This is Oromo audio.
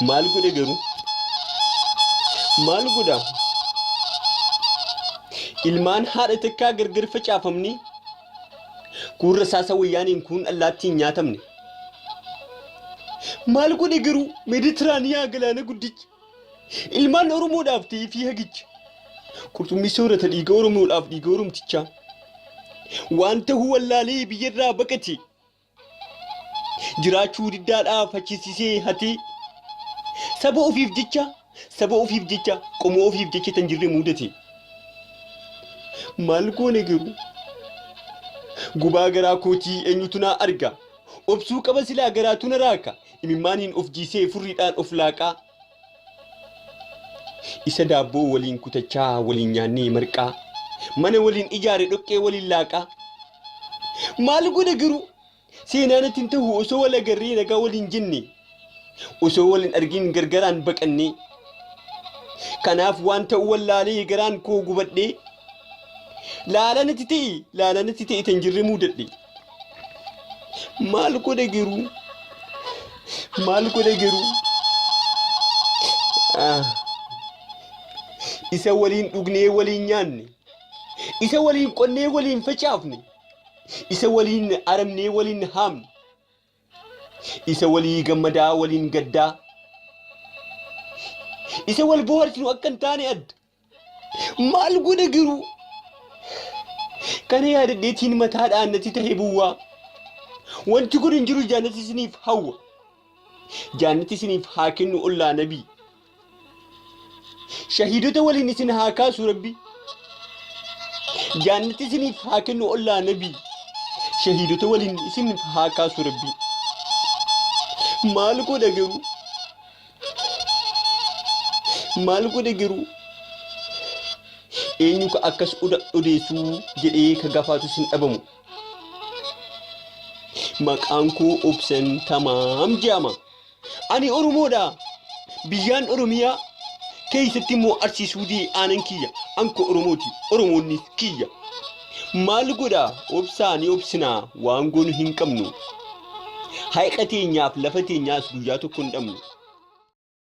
maal godhe garuu maal godha ilmaan haadha takkaa gargar facaafamni gurra saasa wayyaaniin kun allaattiin nyaatamne maal godhe garuu Meeditiraaniyaa galaana guddicha ilmaan Oromoodhaaf ta'ee fi hagicha qurxummii soorata dhiiga Oromoodhaaf dhiiga Oromtichaa waan ta'uu wallaalee biyyarraa baqate jiraachuu diddaadhaaf achisiisee hatee saba ofiif jecha qomoo ofiif jecha tan jirre mudate maal goone garuu gubaa garaa kootii eenyutu naa arga obsuu qaba silaa garaatu na raaka imimmaaniin of jiisee furriidhaan of laaqaa isa daabboo waliin kutachaa waliin nyaannee marqaa mana waliin ijaare dhoqqee waliin laaqaa maal godhe garuu seenaanatti hin ta'u osoo wal agarree nagaa waliin jenne osoo waliin argin gargaraan baqannee kanaaf waan ta'u wallaalee garaan koo gubadhee laalanatti ta'e tan jirre mudadhe maal godhe garuu isa waliin dhugnee waliin nyaanne isa waliin qonnee waliin facaafne isa waliin aramnee waliin haamne isa walii gammadaa waliin gaddaa isa wal boharsinu akka hin taane adda maal godhe garuu kana yaadadheetiin mataadhaan natti ta'e buwwaa wanti kun hin jiru jaannati isiniif hawwa jaannati isiniif haa kennu ollaa nabii shahiidota waliin isin haa kaasu rabbi jaannati isiniif haa kennu ollaa nabii shahiidota waliin isin haa kaasu rabbi maal godhe garuu eenyu ka akkas odeessuu jedhee ka gafaatu sin dhabamu maqaan koo obsan tamaam jedhama ani Oromoodha biyyaan Oromiyaa keessatti immoo arsiisuu dee aanan kiyya anko Oromooti Oromoonnis kiyya maal godha obsaanii obsinaa waan goonu hin qabnu hayiqa teenyaaf lafa teenyaas guyyaa tokko hin dhabnu